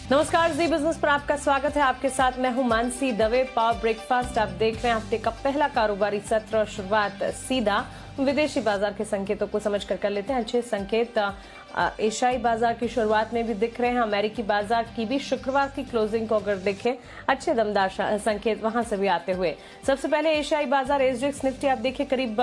नमस्कार, जी बिजनेस पर आपका स्वागत है। आपके साथ मैं हूं मानसी दवे। पावर ब्रेकफास्ट आप देख रहे हैं। हफ्ते का पहला कारोबारी सत्र और शुरुआत सीधा विदेशी बाजार के संकेतों को समझकर कर लेते हैं। अच्छे संकेत एशियाई बाजार की शुरुआत में भी दिख रहे हैं। अमेरिकी बाजार की भी शुक्रवार की क्लोजिंग को अगर देखें, अच्छे दमदार संकेत वहां से भी आते हुए। सबसे पहले एशियाई बाजार एसजीएक्स निफ्टी आप देखिए, करीब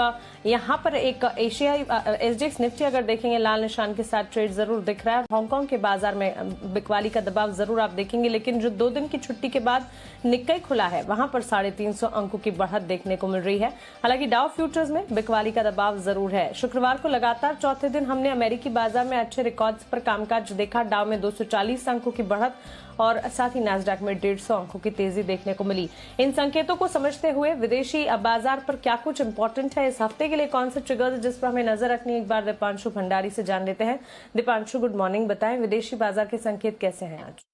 यहां पर एक एशियाई एसजीएक्स निफ्टी अगर देखेंगे लाल निशान के साथ ट्रेड जरूर दिख रहा है। हांगकांग के बाजार में बिकवाली का दबाव जरूर आप देखेंगे, लेकिन जो 2 दिन की छुट्टी के बाद निक्केई खुला है वहां पर 350 अंकों की बढ़त देखने को मिल रही है। हालांकि डाउ फ्यूचर्स में बिकवाली का दबाव जरूर है। शुक्रवार को लगातार चौथे दिन हमने अमेरिकी बाजार में अच्छे रिकॉर्ड्स पर कामकाज देखा। डाउ में 240 अंकों की बढ़त और साथ ही नैस्डैक में 150 अंकों की तेजी देखने को मिली। इन संकेतों को समझते हुए विदेशी बाजार पर क्या कुछ इंपॉर्टेंट है, इस हफ्ते के लिए कौन से ट्रिगर्स जिस पर हमें नजर रखनी है, एक बार दीपांशु भंडारी से जान लेते हैं। Deepanshu, good morning. बताएं विदेशी बाजार के संकेत कैसे हैं आज?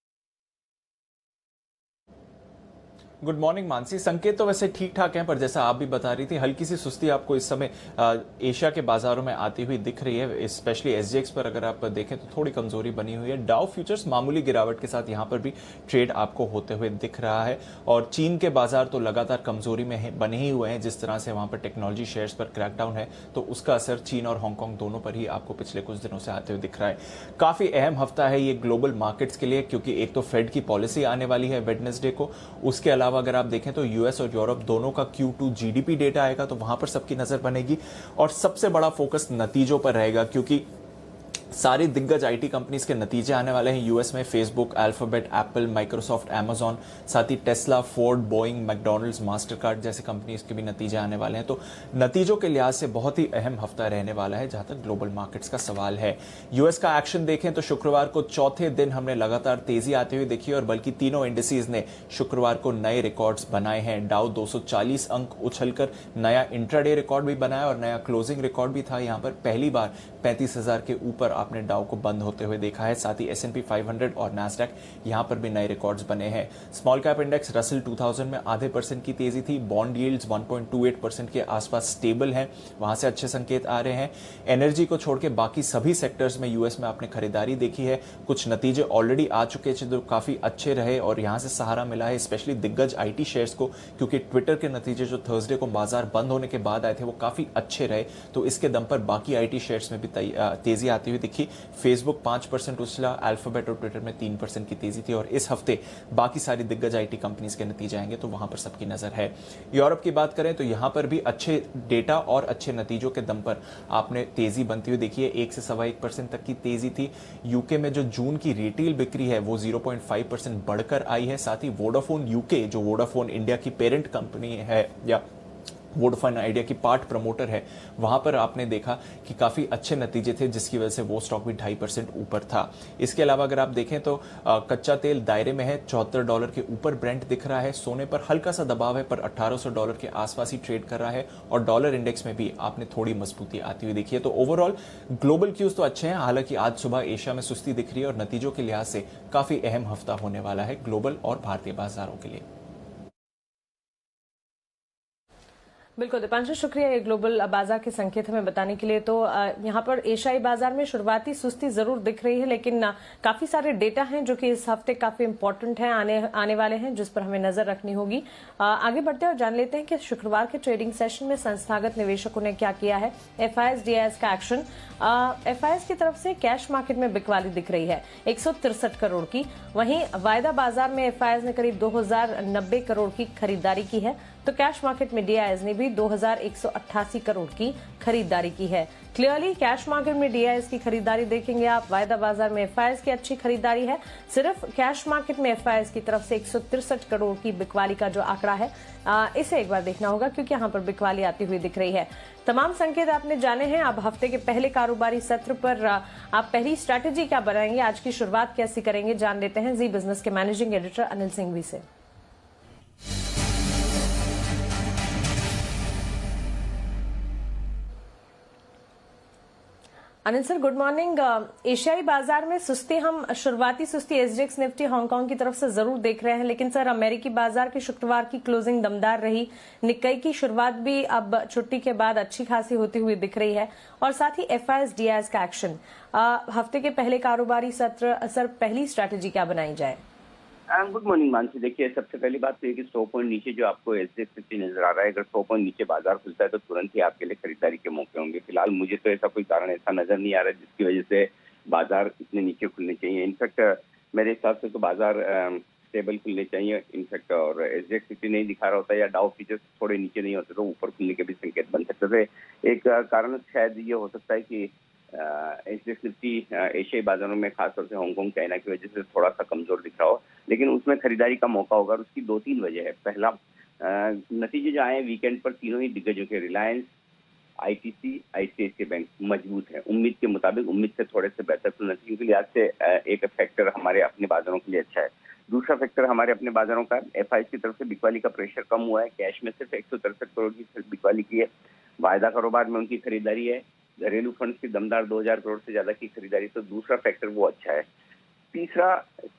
Good morning Mansi. संकेत तो वैसे ठीक ठाक हैं, पर जैसा आप भी बता रही थी, हल्की सी सुस्ती आपको इस समय एशिया के बाजारों में आती हुई दिख रही है। स्पेशली एसजीएक्स पर अगर आप देखें तो थोड़ी कमजोरी बनी हुई है। डाउ फ्यूचर्स मामूली गिरावट के साथ यहां पर भी ट्रेड आपको होते हुए दिख रहा है। और चीन के बाजार तो लगातार कमजोरी में बने ही हुए हैं। जिस तरह से वहां पर टेक्नोलॉजी शेयर्स पर क्रैकडाउन है, तो उसका असर चीन और हांगकांग दोनों पर ही आपको पिछले कुछ दिनों से आते हुए दिख रहा है। काफी अहम हफ्ता है ये ग्लोबल मार्केट्स के लिए, क्योंकि एक तो फेड की पॉलिसी आने वाली है वेडनेसडे को। उसके अलावा अगर आप देखें तो यूएस और यूरोप दोनों का Q2 जीडीपी डेटा आएगा, तो वहां पर सबकी नजर बनेगी। और सबसे बड़ा फोकस नतीजों पर रहेगा, क्योंकि सारी दिग्गज आईटी कंपनीज के नतीजे आने वाले हैं यूएस में। Facebook, Alphabet, Apple, Microsoft, Amazon, साथ ही Tesla, Ford, Boeing, McDonald's, Mastercard जैसे कंपनीज के भी नतीजे आने वाले हैं। तो नतीजों के लिहाज से बहुत ही अहम हफ्ता रहने वाला है जहां तक ग्लोबल मार्केट्स का सवाल है। यूएस का एक्शन देखें तो शुक्रवार को चौथे दिन हमने लगातार तेजी आती हुई देखी, और बल्कि तीनों इंडिसेज ने शुक्रवार को नए रिकॉर्ड्स बनाए हैं। डाउ 240 अंक उछलकर नया इंट्राडे रिकॉर्ड भी बनाया और नया क्लोजिंग रिकॉर्ड भी था। यहां पर पहली बार 35,000 के ऊपर आपने डाउ को बंद होते हुए देखा है। साथ ही S&P 500 और नैस्डैक यहां पर भी नए रिकॉर्ड्स बने हैं। स्मॉल कैप इंडेक्स रसल 2000 में आधे % की तेजी थी। बॉन्ड यील्ड्स 1.28% के आसपास स्टेबल हैं, वहां से अच्छे संकेत आ रहे हैं। एनर्जी को छोड़ के बाकी सभी सेक्टर्स में यूएस में आपने खरीदारी देखी है। कुछ नतीजे ऑलरेडी आ चुके हैं जो काफी अच्छे रहे, और यहां से सहारा मिला है स्पेशली दिग्गज आईटी शेयर्स को, क्योंकि ट्विटर के नतीजे जो थर्सडे को बाजार बंद होने के बाद आए थे वो काफी अच्छे रहे। तो इसके दम पर बाकी आईटी शेयर्स में भी तेजी आती हुई दिखी। फेसबुक 5% उछला, अल्फाबेट और ट्विटर में 3% की तेजी थी। और इस हफ्ते बाकी सारी दिग्गज आईटी कंपनीज के नतीजे आएंगे, तो वहां पर सबकी नजर है। यूरोप की बात करें तो यहां पर भी अच्छे डेटा और अच्छे नतीजों के दम पर आपने तेजी बनती हुई देखी है। 1 से 1.25% तक की तेजी थी। यूके में जो जून की रिटेल बिक्री है वो 0.5% बढ़कर आई है। साथ ही वोडाफोन यूके, जो वोडाफोन इंडिया की पेरेंट कंपनी है या वोडाफोन आइडिया की पार्ट प्रमोटर है, वहां पर आपने देखा कि काफी अच्छे नतीजे थे, जिसकी वजह से वो स्टॉक भी 2.5% ऊपर था। इसके अलावा अगर आप देखें तो कच्चा तेल दायरे में है, $74 के ऊपर ब्रेंट दिख रहा है। सोने पर हल्का सा दबाव है, पर $1800 के आसपास ही ट्रेड कर रहा है। और डॉलर इंडेक्स में भी आपने थोड़ी मजबूती आती हुई देखी है। तो ओवरऑल ग्लोबल क्यूज तो अच्छे हैं। हालांकि आज सुबह एशिया में सुस्ती दिख रही है, और नतीजों के लिहाज से काफी अहम हफ्ता होने वाला है ग्लोबल और भारतीय बाजारों के लिए। बिल्कुल दीपांशु, शुक्रिया ये ग्लोबल बाजार के संकेत हमें बताने के लिए। तो यहाँ पर एशियाई बाजार में शुरुआती सुस्ती जरूर दिख रही है, लेकिन काफी सारे डेटा हैं जो कि इस हफ्ते काफी इंपॉर्टेंट हैं, आने वाले हैं, जिस पर हमें नजर रखनी होगी। आगे बढ़ते हैं और जान लेते हैं कि शुक्रवार के ट्रेडिंग सेशन में संस्थागत निवेशकों ने क्या किया है। FIS DIS का एक्शन। FIS की तरफ से कैश मार्केट में बिकवाली दिख रही है 163 करोड़ की। वहीं वायदा बाजार में FIS ने करीब 2090 करोड़ की खरीदारी की है, तो कैश मार्केट में DIS ने भी 2188 करोड़ की खरीदारी की है। क्लियरली कैश मार्केट में DIS की खरीदारी देखेंगे आप, वायदा बाजार में FIS की अच्छी खरीदारी है। सिर्फ कैश मार्केट में FIS की तरफ से 163 करोड़ की बिकवाली का जो आंकड़ा है, इसे एक बार देखना होगा, क्योंकि यहाँ पर बिकवाली आती हुई दिख रही है। तमाम संकेत आपने जाने हैं। अब हफ्ते के पहले कारोबारी सत्र पर आप पहली स्ट्रैटेजी क्या बनाएंगे, आज की शुरुआत कैसी करेंगे, जान लेते हैं जी बिजनेस के मैनेजिंग एडिटर अनिल सिंघवी से। Anil sir, good morning. एशियाई बाजार में सुस्ती, हम शुरुआती सुस्ती एसजीएक्स निफ्टी हांगकांग की तरफ से जरूर देख रहे हैं, लेकिन सर अमेरिकी बाजार की शुक्रवार की क्लोजिंग दमदार रही। निक्केई की शुरुआत भी अब छुट्टी के बाद अच्छी खासी होती हुई दिख रही है, और साथ ही एफआईएस डीआईएस का एक्शन। हफ्ते के पहले कारोबारी सत्र, सर पहली स्ट्रैटेजी क्या बनाई जाए? Good morning Mansi. देखिए, सबसे पहली बात तो ये कि 100 पॉइंट नीचे जो आपको एसजीएक्स निफ्टी नजर आ रहा है, अगर 100 पॉइंट नीचे बाजार खुलता है तो तुरंत ही आपके लिए खरीदारी के मौके होंगे। फिलहाल मुझे तो ऐसा कोई कारण ऐसा नजर नहीं आ रहा है जिसकी वजह से बाजार इतने नीचे खुलने चाहिए। इनफैक्ट मेरे हिसाब से तो बाजार स्टेबल खुलने चाहिए इनफैक्ट, और एसजीएक्स निफ्टी नहीं दिखा रहा होता या डाउ फ्यूचर्स थोड़े नीचे नहीं होते तो ऊपर खुलने के भी संकेत बन सकते थे। एक कारण शायद ये हो सकता है कि एसजीएक्स निफ्टी एशियाई बाजारों में खासतौर से हांगकांग चाइना की वजह से थोड़ा सा कमजोर दिख रहा हो, लेकिन उसमें खरीदारी का मौका होगा। और उसकी 2-3 वजह है। पहला, नतीजे जो आए वीकेंड पर तीनों ही दिग्गजों के, रिलायंस, आईटीसी, आईसीआईसीआई बैंक मजबूत है। उम्मीद के मुताबिक, उम्मीद से थोड़े से बेहतर तो नतीजों के लिहाज से एक फैक्टर हमारे अपने बाजारों के लिए अच्छा है। दूसरा फैक्टर हमारे अपने बाजारों का, एफआईएस की तरफ से बिकवाली का प्रेशर कम हुआ है। कैश में सिर्फ 163 करोड़ की बिकवाली की है। वायदा कारोबार में उनकी खरीदारी है। घरेलू फंड्स की दमदार 2000 करोड़ से ज्यादा की खरीदारी, तो दूसरा फैक्टर वो अच्छा है। तीसरा,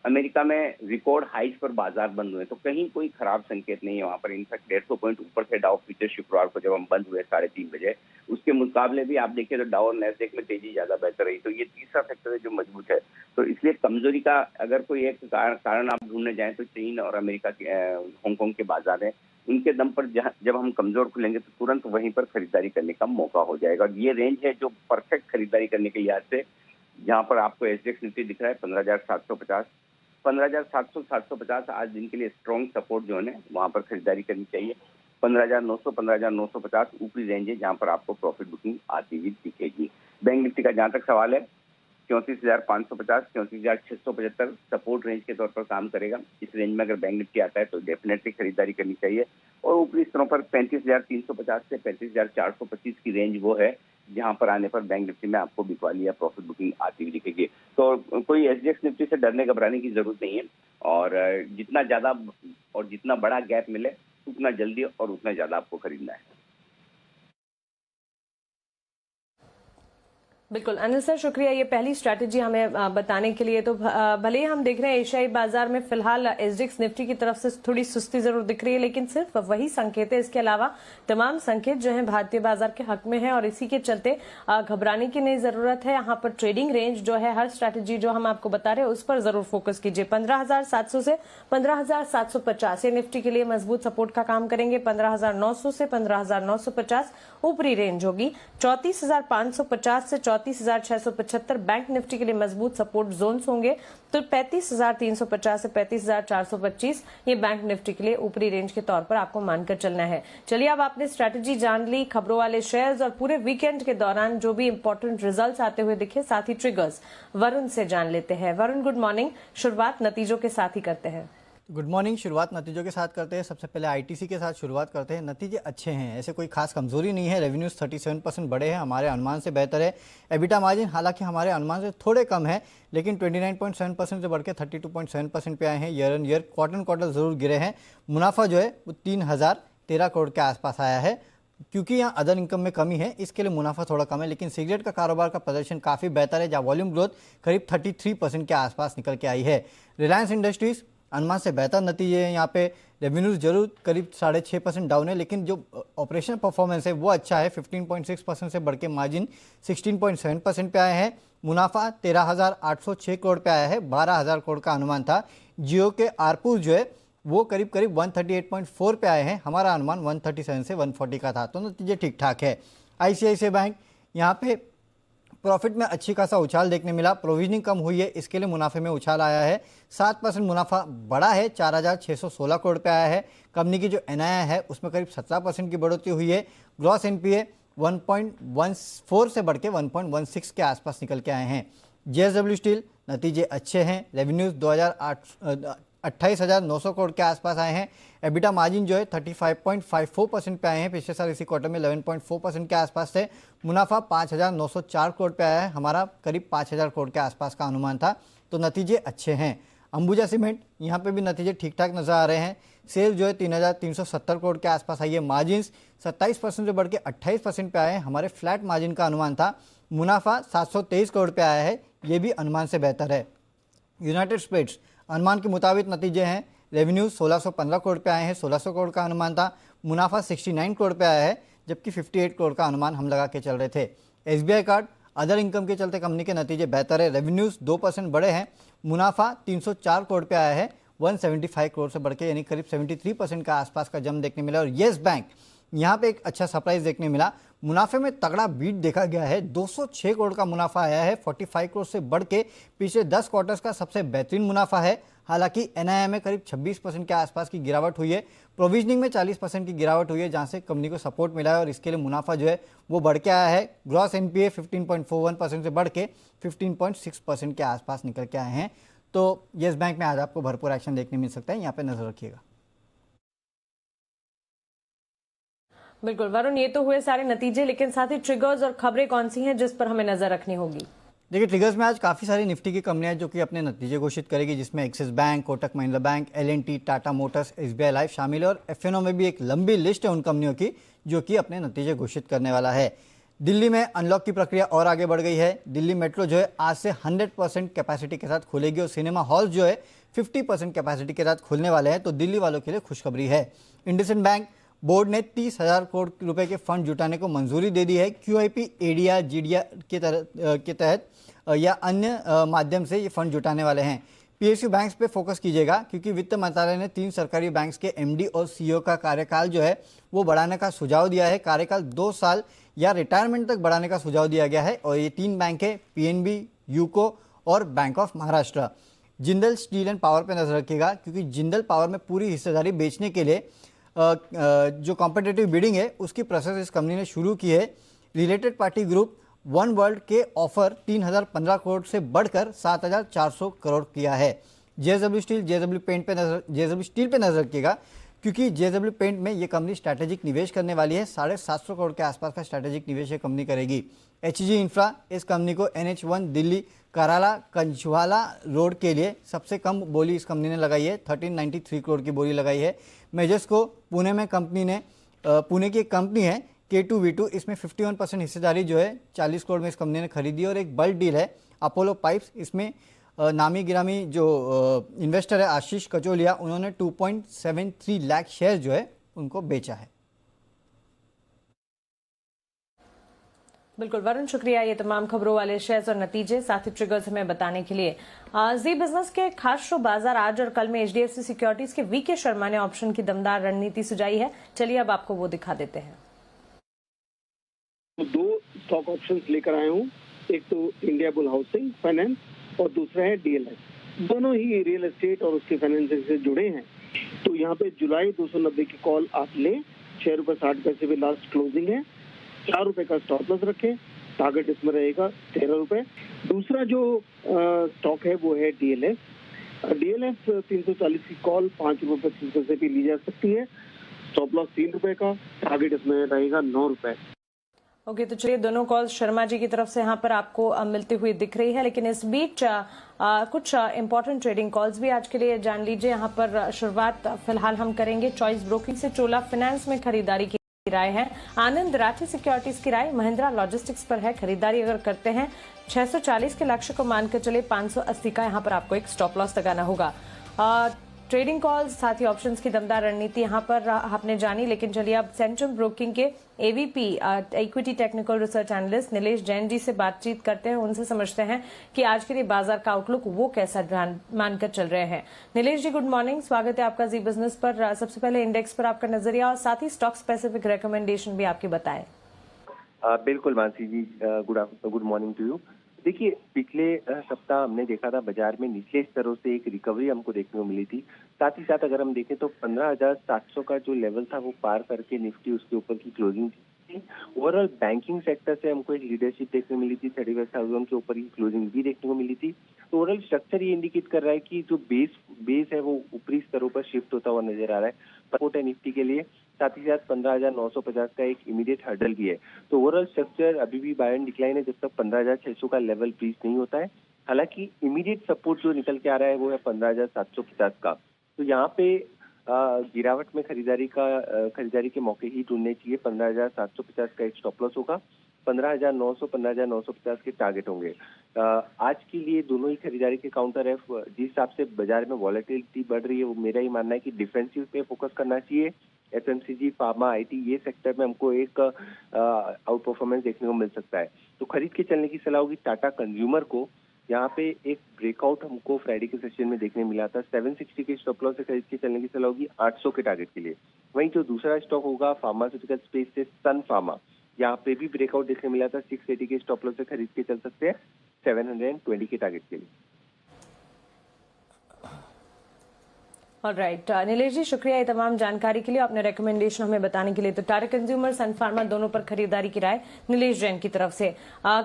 अमेरिका में रिकॉर्ड हाइस पर बाजार बंद हुए, तो कहीं कोई खराब संकेत नहीं है वहां पर। इनफैक्ट 150 पॉइंट ऊपर थे डाउ फ्यूचर शुक्रवार को जब हम बंद हुए 3:30 बजे। उसके मुकाबले भी आप देखिए तो डाउ और नैस्डैक में तेजी ज्यादा बेहतर रही। तो ये तीसरा फैक्टर है जो मजबूत है। तो इसलिए कमजोरी का अगर कोई एक कारण आप ढूंढने जाए तो चीन और अमेरिका के, हांगकांग के बाजार है। उनके दम पर जब हम कमजोर खुलेंगे तो तुरंत वहीं पर खरीदारी करने का मौका हो जाएगा। ये रेंज है जो परफेक्ट खरीदारी करने के लिहाज से, जहां पर आपको एसजीएक्स निफ्टी दिख रहा है 15,750, 15,700, 750 आज दिन के लिए स्ट्रॉन्ग सपोर्ट जोन है, वहां पर खरीदारी करनी चाहिए। 15,900, 15,950 ऊपरी रेंज है जहां पर आपको प्रॉफिट बुकिंग आती हुई दिखेगी। बैंक निफ्टी का जहां तक सवाल है, 34,550, 34,675 सपोर्ट रेंज के तौर पर काम करेगा। इस रेंज में अगर बैंक निफ्टी आता है तो डेफिनेटली खरीदारी करनी चाहिए। और ऊपरी स्तरों पर 35,350 से 35,425 की रेंज वो है जहां पर आने पर बैंक निफ्टी में आपको बिकवाली या प्रॉफिट बुकिंग आती हुई दिखेगी। तो कोई एसजीएक्स निफ्टी से डरने घबराने की जरूरत नहीं है, और जितना ज्यादा और जितना बड़ा गैप मिले उतना जल्दी और उतना ज्यादा आपको खरीदना है। बिल्कुल अनिल सर, शुक्रिया ये पहली स्ट्रैटेजी हमें बताने के लिए। तो भले ही हम देख रहे हैं एशियाई बाजार में फिलहाल एसजीएक्स निफ्टी की तरफ से थोड़ी सुस्ती जरूर दिख रही है, लेकिन सिर्फ वही संकेत है, इसके अलावा तमाम संकेत जो हैं भारतीय बाजार के हक में है, और इसी के चलते घबराने की नहीं जरूरत है। यहाँ पर ट्रेडिंग रेंज जो है, हर स्ट्रैटेजी जो हम आपको बता रहे हैं उस पर जरूर फोकस कीजिए। 15,700 से 15,750 ये निफ्टी के लिए मजबूत सपोर्ट का काम करेंगे। 15,900 से 15,950 ऊपरी रेंज होगी। 34,550 से 34,675 बैंक निफ्टी के लिए मजबूत सपोर्ट जोन्स होंगे। तो 35,350 से 35,425 ये बैंक निफ्टी के लिए ऊपरी रेंज के तौर पर आपको मानकर चलना है। चलिए, अब आपने स्ट्रैटेजी जान ली, खबरों वाले शेयर्स और पूरे वीकेंड के दौरान जो भी इंपॉर्टेंट रिजल्ट्स आते हुए दिखे, साथ ही ट्रिगर्स वरुण से जान लेते हैं। Varun, good morning. शुरुआत नतीजों के साथ ही करते हैं। Good morning. शुरुआत नतीजों के साथ करते हैं। सबसे पहले आईटीसी के साथ शुरुआत करते हैं। नतीजे अच्छे हैं, ऐसे कोई खास कमजोरी नहीं है। रेवेन्यूज 37% बढ़े हैं, हमारे अनुमान से बेहतर है। एबिटा मार्जिन हालांकि हमारे अनुमान से थोड़े कम है, लेकिन 29.7% से बढ़ के 32.7% पे आए हैं। ईयर ऑन ईयर क्वार्टर जरूर गिरे हैं। मुनाफा जो है वो 3,013 करोड़ के आसपास आया है। क्योंकि यहाँ अदर इनकम में कमी है, इसके लिए मुनाफा थोड़ा कम है, लेकिन सिगरेट का कारोबार का प्रदर्शन काफ़ी बेहतर है, जहाँ वॉल्यूम ग्रोथ करीब 33% के आसपास निकल के आई है। रिलायंस इंडस्ट्रीज अनुमान से बेहतर नतीजे हैं। यहाँ पे रेवेन्यूज जरूर करीब 6.5% डाउन है, लेकिन जो ऑपरेशनल परफॉर्मेंस है वो अच्छा है। 15.6% से बढ़ के मार्जिन 16.7% पे आए हैं। मुनाफा 13,806 करोड़ पे आया है, 12,000 करोड़ का अनुमान था। जियो के आरपू जो है वो करीब 138.4 पे आए हैं, हमारा अनुमान 137 से 140 का था, तो नतीजे ठीक ठाक है। आईसीआईसीआई बैंक यहाँ पे प्रॉफिट में अच्छी खासा उछाल देखने मिला। प्रोविजनिंग कम हुई है, इसके लिए मुनाफे में उछाल आया है। 7% मुनाफा बढ़ा है, 4,616 करोड़ पे आया है। कंपनी की जो एनआईआई है उसमें करीब 17% की बढ़ोतरी हुई है। ग्रॉस एनपीए 1.14 से बढ़ के 1.16 के आसपास निकल के आए हैं। जेएसडब्ल्यू स्टील नतीजे अच्छे हैं। रेवेन्यूज 28,900 करोड़ के आसपास आए हैं। एबिटा मार्जिन जो है 35.54% पे आए हैं, पिछले साल इसी क्वार्टर में 11.4% के आसपास थे। मुनाफा 5,904 करोड़ पे आया है, हमारा करीब 5,000 करोड़ के आसपास का अनुमान था, तो नतीजे अच्छे हैं। अंबुजा सीमेंट यहाँ पे भी नतीजे ठीक ठाक नजर आ रहे हैं। सेल जो है 3,370 करोड़ के आसपास आई है। मार्जिन्स 27% से बढ़ के 28% पे आए हैं। हमारे फ्लैट मार्जिन का अनुमान था। मुनाफा 723 करोड़ पे आया है, ये भी अनुमान से बेहतर है। यूनाइटेड स्टेट्स अनुमान के मुताबिक नतीजे हैं। रेवेन्यू 1615 करोड़ पे आए हैं, 1600 करोड़ का अनुमान था। मुनाफा 69 करोड़ पे आया है, जबकि 58 करोड़ का अनुमान हम लगा के चल रहे थे। एसबीआई कार्ड अदर इनकम के चलते कंपनी के नतीजे बेहतर है। रेवेन्यूज 2% बढ़े हैं। मुनाफा 304 करोड़ पे आया है, 175 करोड़ से बढ़ के, यानी करीब 73% का आसपास का जम देखने मिला। और येस बैंक यहाँ पे एक अच्छा सरप्राइज देखने मिला। मुनाफे में तगड़ा बीट देखा गया है। 206 करोड़ का मुनाफा आया है, 45 करोड़ से बढ़ के पिछले 10 क्वार्टर्स का सबसे बेहतरीन मुनाफा है। हालांकि एनआईआई में करीब 26% के आसपास की गिरावट हुई है। प्रोविजनिंग में 40% की गिरावट हुई है, जहां से कंपनी को सपोर्ट मिला है और इसके लिए मुनाफा जो है वो बढ़ के आया है। ग्रॉस एनपीए 15.41% से बढ़ के 15.6% के आसपास निकल के आए हैं। तो येस बैंक में आज आपको भरपूर एक्शन देखने मिल सकता है, यहाँ पे नजर रखिएगा। बिल्कुल वरुण, ये तो हुए सारे नतीजे, लेकिन साथ ही ट्रिगर्स और खबरें कौन सी हैं जिस पर हमें नजर रखनी होगी? देखिए, ट्रिगर्स में आज काफ़ी सारी निफ्टी की कंपनियां जो कि अपने नतीजे घोषित करेगी, जिसमें axis bank, Kotak Mahindra bank, L&T, Tata Motors, SBI life शामिल है। और एफएनओ में भी एक लंबी लिस्ट है उन कंपनियों की जो कि अपने नतीजे घोषित करने वाला है। दिल्ली में अनलॉक की प्रक्रिया और आगे बढ़ गई है। दिल्ली मेट्रो जो है आज से 100% कैपेसिटी के साथ खुलेगी और सिनेमा हॉल जो है 50% कैपेसिटी के साथ खुलने वाले हैं। तो दिल्ली वालों के लिए खुशखबरी है। इंडसइंड बैंक बोर्ड ने 30,000 करोड़ रुपए के फंड जुटाने को मंजूरी दे दी है। क्यूआईपी, एडीआर, जीडीआर के तहत या अन्य माध्यम से ये फंड जुटाने वाले हैं। पीएसयू बैंक्स पे फोकस कीजिएगा, क्योंकि वित्त मंत्रालय ने 3 सरकारी बैंक्स के एमडी और सीईओ का कार्यकाल जो है वो बढ़ाने का सुझाव दिया है। कार्यकाल 2 साल या रिटायरमेंट तक बढ़ाने का सुझाव दिया गया है। और ये 3 बैंक है, पीएनबी, यूको और bank of Maharashtra. Jindal steel and power पे नजर रखिएगा, क्योंकि जिंदल पावर में पूरी हिस्सेदारी बेचने के लिए जो कॉम्पिटिटिव बिडिंग है उसकी प्रोसेस इस कंपनी ने शुरू की है। Related party group one world के ऑफर 3,015 करोड़ से बढ़कर 7,400 करोड़ किया है। जेएसडब्ल्यू स्टील, जेएसडब्ल्यू स्टील पे नजर रखिएगा, क्योंकि जेएसडब्ल्यू पेंट में ये कंपनी स्ट्रैटेजिक निवेश करने वाली है। 750 करोड़ के आसपास का स्ट्रैटेजिक निवेश ये कंपनी करेगी। एचजी इंफ्रा इस कंपनी को NH1 दिल्ली कराला कंचवाला रोड के लिए सबसे कम बोली इस कंपनी ने लगाई है, 1393 करोड़ की बोली लगाई है। मेजर्स को पुणे में कंपनी ने पुणे की एक कंपनी है K2V2, इसमें 51% हिस्सेदारी जो है 40 करोड़ में इस कंपनी ने खरीदी। और एक बल्क डील है अपोलो पाइप्स, इसमें नामी गिरामी जो इन्वेस्टर है आशीष कचोलिया, उन्होंने 2.73 लाख शेयर जो है उनको बेचा है। बिल्कुल वरुण, शुक्रिया ये तमाम खबरों वाले शेयर्स और नतीजे साथ ही ट्रिगर्स हमें बताने के लिए। जी बिजनेस के खास शो बाजार आज और कल में HDFC सिक्योरिटीज के वीके शर्मा ने ऑप्शन की दमदार रणनीति सुझाई है। चलिए अब आपको वो दिखा देते हैं। 2 स्टॉक ऑप्शंस लेकर आया हूँ। एक तो इंडिया बुल हाउसिंग फाइनेंस और दूसरा है DLF। दोनों ही रियल एस्टेट और उसके फाइनेंसिंग से जुड़े हैं। तो यहाँ पे जुलाई 290 की कॉल आप लें। 6 रुपए 60 पैसे पे लास्ट क्लोजिंग है। 4 रुपए का स्टॉप लॉस रखें। टारगेट इसमें रहेगा 13 रुपए। दूसरा जो स्टॉक है वो है DLF 340 की कॉल 5 रुपए 25 पैसे पे ली जा सकती है। स्टॉप लॉस 3 रुपए का। टारगेट इसमें रहेगा 9 रुपए। ओके, तो चलिए दोनों कॉल्स शर्मा जी की तरफ से यहाँ पर आपको मिलती हुई दिख रही है, लेकिन इस बीच कुछ इंपॉर्टेंट ट्रेडिंग कॉल्स भी आज के लिए जान लीजिए। यहाँ पर शुरुआत फिलहाल हम करेंगे चॉइस ब्रोकिंग से। चोला फाइनेंस में खरीदारी की राय है। आनंद राठी सिक्योरिटीज की राय महिंद्रा लॉजिस्टिक्स पर है। खरीदारी अगर करते हैं 640 के लक्ष्य को मानकर चले 580 का यहाँ पर आपको एक स्टॉप लॉस लगाना होगा। ट्रेडिंग कॉल्स साथ ही ऑप्शंस की दमदार रणनीति यहाँ पर आपने जानी, लेकिन चलिए अब सेंट्रम ब्रोकिंग के AVP equity technical research analyst Nilesh Jain ji से बातचीत करते हैं। उनसे समझते हैं कि आज के लिए बाजार का आउटलुक वो कैसा मानकर चल रहे हैं। नीलेश जी, गुड मॉर्निंग, स्वागत है आपका जी बिजनेस पर। सबसे पहले इंडेक्स पर आपका नजरिया और साथ ही स्टॉक स्पेसिफिक रिकमेंडेशन भी आपकी बताएं। बिल्कुल मानसी जी, गुड मॉर्निंग टू यू। देखिए, पिछले सप्ताह हमने देखा था बाजार में निचले स्तरों से एक रिकवरी हमको देखने को मिली थी। साथ ही साथ अगर हम देखें तो 15,700 का जो लेवल था वो पार करके निफ्टी उसके ऊपर की क्लोजिंग थी। ओवरऑल बैंकिंग सेक्टर से हमको एक लीडरशिप देखने को मिली थी। 31,000 के ऊपर की क्लोजिंग भी देखने को मिली थी। तो ओवरऑल स्ट्रक्चर ये इंडिकेट कर रहा है कि जो बेस है वो ऊपरी स्तरों पर शिफ्ट होता हुआ नजर आ रहा है। सपोर्ट है निफ्टी के लिए। साथ ही साथ 15,950 का एक इमीडिएट हर्डल भी है। तो ओवरऑल स्ट्रक्चर अभी भी बाय एंड डिक्लाइन है जब तक 15,600 का लेवल ब्रीच नहीं होता है। हालांकि इमीडिएट सपोर्ट जो निकल के आ रहा है वो है 15,750 का। तो यहाँ पे गिरावट में खरीदारी के मौके ही ढूंढने चाहिए। 15,750 का एक स्टॉप लॉस होगा, 15,900, 15,950 के टारगेट होंगे। आज के लिए दोनों ही खरीदारी के काउंटर है। जिस हिसाब से बाजार में वॉलेटिलिटी बढ़ रही है, वो मेरा ही मानना है कि डिफेंसिव पे फोकस करना चाहिए। एफएमसीजी, फार्मा, आईटी ये सेक्टर में हमको एक आउट परफॉर्मेंस देखने को मिल सकता है। तो खरीद के चलने की सलाह होगी टाटा कंज्यूमर को। यहाँ पे एक ब्रेकआउट हमको फ्राइडे के सेशन में देखने मिला था। 760 के स्टॉप लॉस से खरीद के चलने की सलाह होगी 800 के टारगेट के लिए। वहीं जो दूसरा स्टॉक होगा फार्मास्यूटिकल स्पेस से सन फार्मा, यहाँ पे भी ब्रेकआउट देखने मिला था। 680 के स्टॉप लॉस से खरीद के चल सकते हैं 720 के टारगेट के लिए। ऑलराइट नीलेश जी, शुक्रिया ये तमाम जानकारी के लिए, आपने रिकमेंडेशन हमें बताने के लिए। तो टाटा कंज्यूमर, सन फार्मा दोनों पर खरीदारी की राय नीलेश जैन की तरफ से।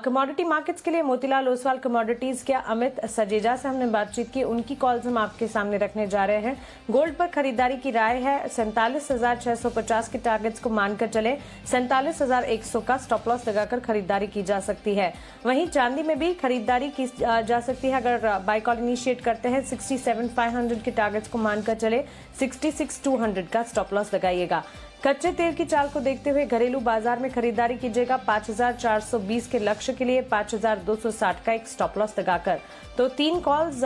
कमोडिटी मार्केट्स के लिए मोतीलाल ओसवाल कमोडिटीज के अमित सजेजा से हमने बातचीत की, उनकी कॉल्स हम आपके सामने रखने जा रहे हैं। गोल्ड पर खरीदारी की राय है, 47,650 के टारगेट्स को मानकर चले, 47,100 का स्टॉप लॉस लगाकर खरीदारी की जा सकती है। वहीं चांदी में भी खरीदारी की जा सकती है। अगर बाय कॉल इनिशिएट करते हैं 67,500 के टारगेट्स को मानकर चले, 66,200 का स्टॉप लॉस लगाइएगा। कच्चे तेल की चाल को देखते हुए घरेलू बाजार में खरीदारी कीजिएगा 5,420 के लक्ष्य के लिए, 5,260 का एक स्टॉप लॉस लगाकर। तो 3 कॉल्स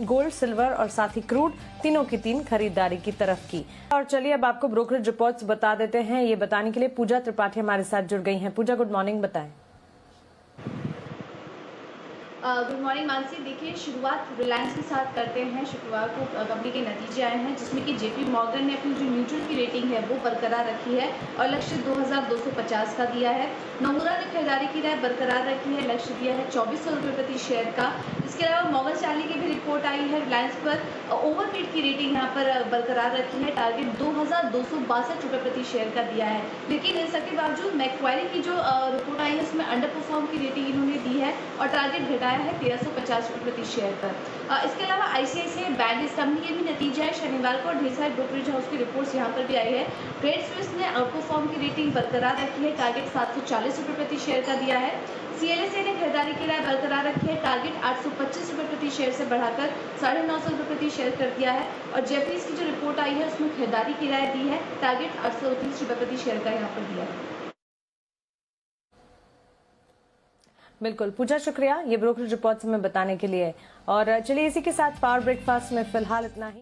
गोल्ड, सिल्वर और साथ ही क्रूड, तीनों की 3 खरीदारी की तरफ की। और चलिए अब आपको ब्रोकरेज रिपोर्ट्स बता देते हैं। ये बताने के लिए पूजा त्रिपाठी हमारे साथ जुड़ गई हैं। पूजा, गुड मॉर्निंग, बताएं। Good morning Mansi. देखिए, शुरुआत रिलायंस के साथ करते हैं। शुक्रवार को कंपनी के नतीजे आए हैं, जिसमें कि जेपी मॉर्गन ने अपनी जो न्यूट्रल की रेटिंग है वो बरकरार रखी है और लक्ष्य 2,250 का दिया है। नोमुरा ने खरीदारी की राय बरकरार रखी है, लक्ष्य दिया है 2,400 रुपये प्रति शेयर का। इसके अलावा मॉर्गन स्टैनली की भी रिपोर्ट आई है। रिलायंस पर ओवरपेड की रेटिंग यहाँ पर बरकरार रखी है, टारगेट 2,262 रुपये प्रति शेयर का दिया है। लेकिन इन सबके बावजूद मैक्वायरी की जो रिपोर्ट आई है उसमें अंडर परफॉर्म की रेटिंग इन्होंने दी है और टारगेट घटाया है 1,350 रुपये प्रति शेयर पर। इसके अलावा आईसीआईसीआई बैंक, इस कंपनी के भी नतीजे है शनिवार को और ढेर सारे ब्रोकरेज हाउस की रिपोर्ट्स यहाँ पर भी आई है। क्रेडिट स्विस ने आउट परफॉर्म की रेटिंग बरकरार रखी है, टारगेट 740 रुपये प्रति शेयर का दिया है। सीएलएसए ने खरीदारी की राय बरकरार रखी है, टारगेट 825 रुपये प्रति शेयर से बढ़ाकर 950 रुपये प्रति शेयर कर दिया है। और जेपनीज की जो रिपोर्ट आई है उसमें खरीदारी की राय दी है, टारगेट 830 रुपये प्रति शेयर का यहाँ पर दिया है। बिल्कुल पूजा, शुक्रिया ये ब्रोकरेज रिपोर्ट्स हमें बताने के लिए। और चलिए इसी के साथ पावर ब्रेकफास्ट में फिलहाल इतना ही।